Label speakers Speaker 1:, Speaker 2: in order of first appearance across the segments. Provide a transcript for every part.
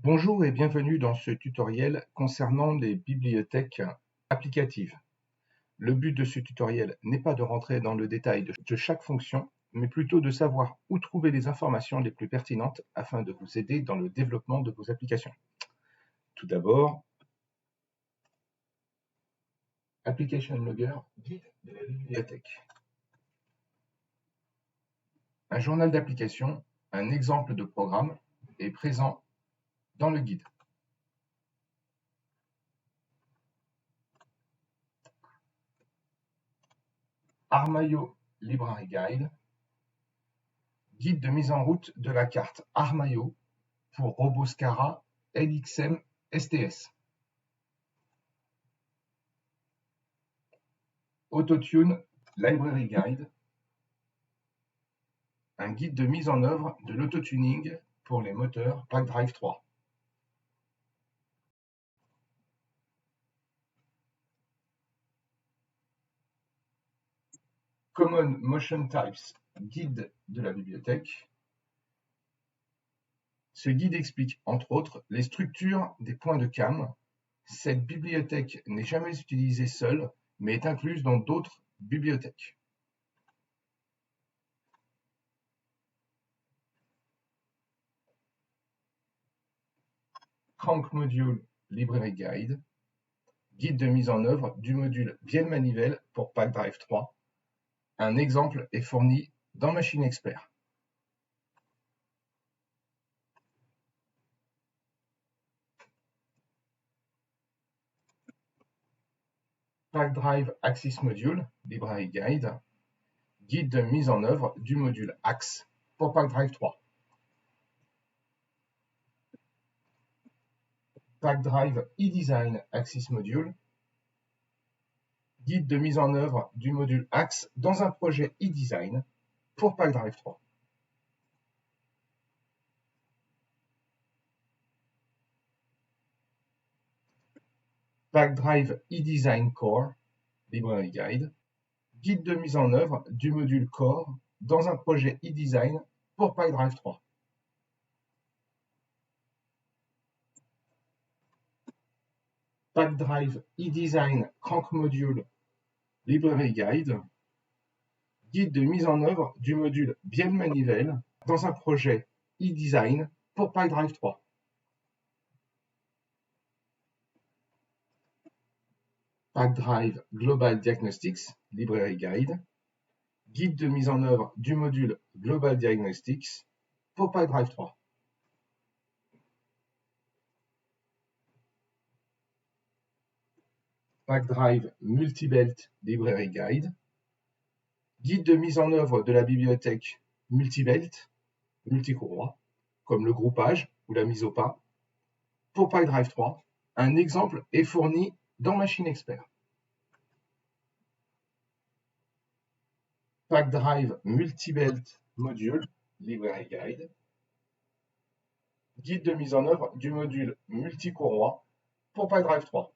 Speaker 1: Bonjour et bienvenue dans ce tutoriel concernant les bibliothèques applicatives. Le but de ce tutoriel n'est pas de rentrer dans le détail de chaque fonction, mais plutôt de savoir où trouver les informations les plus pertinentes afin de vous aider dans le développement de vos applications. Tout d'abord, Application Logger, guide de la bibliothèque. Un journal d'application, un exemple de programme, est présent dans le guide. Armaio Library Guide, guide de mise en route de la carte Armaio pour Roboscara LXM STS. Autotune Library Guide, un guide de mise en œuvre de l'autotuning pour les moteurs Pacdrive 3. Common Motion Types, guide de la bibliothèque. Ce guide explique, entre autres, les structures des points de cam. Cette bibliothèque n'est jamais utilisée seule, mais est incluse dans d'autres bibliothèques. Crank Module Library Guide, guide de mise en œuvre du module Bielle-Manivelle pour Pacdrive 3. Un exemple est fourni dans Machine Expert. Pacdrive Axis Module Library Guide, guide de mise en œuvre du module Axe pour Pacdrive 3. Pacdrive eDesign Axis Module, guide de mise en œuvre du module Axe dans un projet eDesign pour Pacdrive 3. Pacdrive eDesign Core Library Guide, guide de mise en œuvre du module Core dans un projet eDesign pour Pacdrive 3. Pacdrive eDesign Crank Module Library Guide, guide de mise en œuvre du module Bielle-Manivelle dans un projet eDesign pour Pacdrive 3. Pacdrive Global Diagnostics Library Guide, guide de mise en œuvre du module Global Diagnostics pour Pacdrive 3. Pacdrive Multibelt Library Guide, guide de mise en œuvre de la bibliothèque Multibelt, multicourroie, comme le groupage ou la mise au pas, pour Pacdrive 3. Un exemple est fourni dans Machine Expert. Pacdrive Multibelt Module Library Guide, guide de mise en œuvre du module multicourroie pour Pacdrive 3.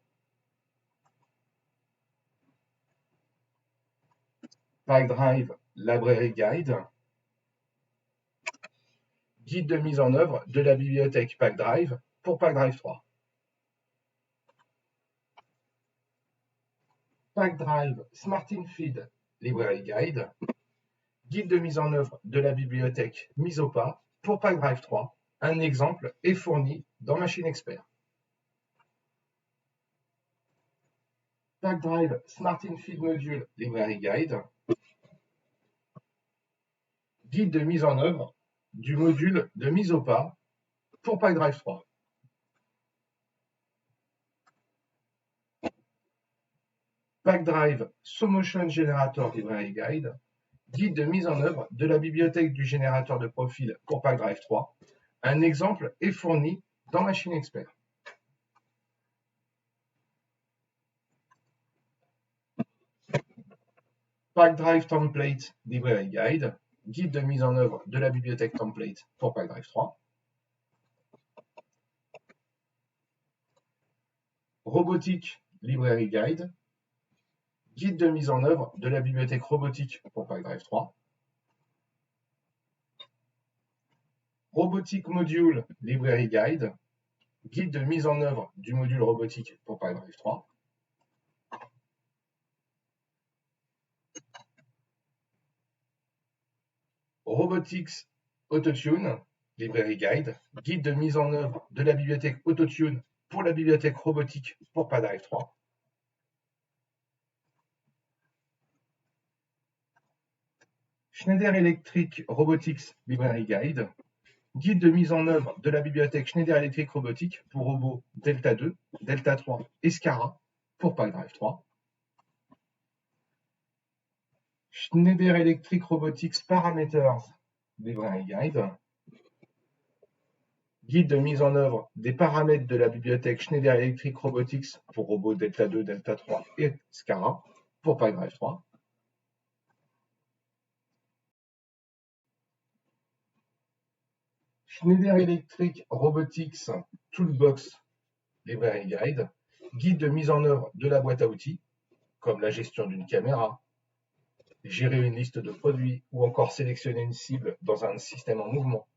Speaker 1: Pacdrive Library Guide, guide de mise en œuvre de la bibliothèque Pacdrive pour Pacdrive 3. Pacdrive SmartinFeed Library Guide, guide de mise en œuvre de la bibliothèque mise au pas pour Pacdrive 3. Un exemple est fourni dans Machine Expert. Pacdrive SmartinFeed Module Library Guide, guide de mise en œuvre du module de mise au pas pour Pacdrive 3. Pacdrive SoMotion Generator Library Guide, guide de mise en œuvre de la bibliothèque du générateur de profil pour Pacdrive 3. Un exemple est fourni dans Machine Expert. Pacdrive Template Library Guide, guide de mise en œuvre de la bibliothèque Template pour Pacdrive 3. Robotique Library Guide, guide de mise en œuvre de la bibliothèque robotique pour Pacdrive 3. Robotic Module Library Guide, Guide de mise en œuvre du module robotique pour PyDrive 3. Robotics Autotune, librairie guide, guide de mise en œuvre de la bibliothèque Autotune pour la bibliothèque robotique pour PyDrive 3. Schneider Electric Robotics Library Guide, guide de mise en œuvre de la bibliothèque Schneider Electric Robotics pour robots Delta 2, Delta 3 et SCARA pour PyDrive 3. Schneider Electric Robotics Parameters Library Guide, guide de mise en œuvre des paramètres de la bibliothèque Schneider Electric Robotics pour robots Delta 2, Delta 3 et SCARA pour PyDrive 3. Schneider Electric Robotics Toolbox Library Guide, guide de mise en œuvre de la boîte à outils, comme la gestion d'une caméra, gérer une liste de produits ou encore sélectionner une cible dans un système en mouvement,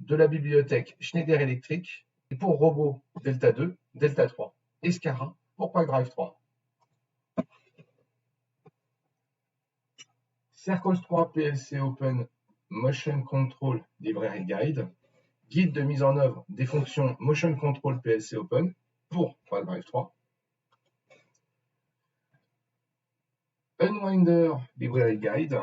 Speaker 1: de la bibliothèque Schneider Electric et pour robots Delta 2, Delta 3 et SCARA pour PyDrive 3. Circos 3 PLC Open Motion Control Library Guide, guide de mise en œuvre des fonctions Motion Control PLC Open pour PyDrive 3. Unwinder Library Guide,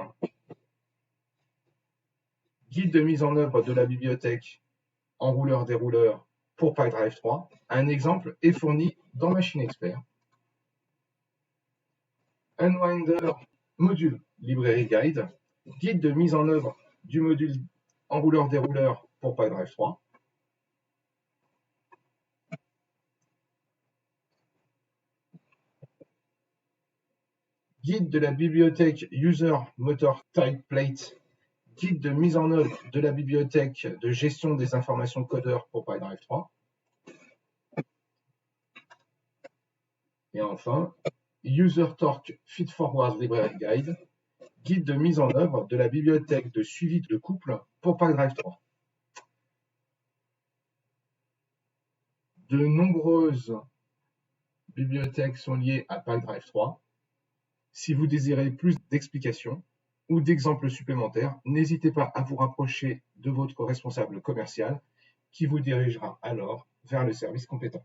Speaker 1: guide de mise en œuvre de la bibliothèque enrouleur-dérouleur pour PyDrive 3. Un exemple est fourni dans Machine Expert. Unwinder Module Library Guide, guide de mise en œuvre du module enrouleur-dérouleur pour PyDrive 3. Guide de la bibliothèque User Motor Type Plate, guide de mise en œuvre de la bibliothèque de gestion des informations codeurs pour PyDrive 3. Et enfin, User Torque Feedforward Library Guide, guide de mise en œuvre de la bibliothèque de suivi de couple pour PyDrive 3. De nombreuses bibliothèques sont liées à PyDrive 3. Si vous désirez plus d'explications ou d'exemples supplémentaires, n'hésitez pas à vous rapprocher de votre responsable commercial qui vous dirigera alors vers le service compétent.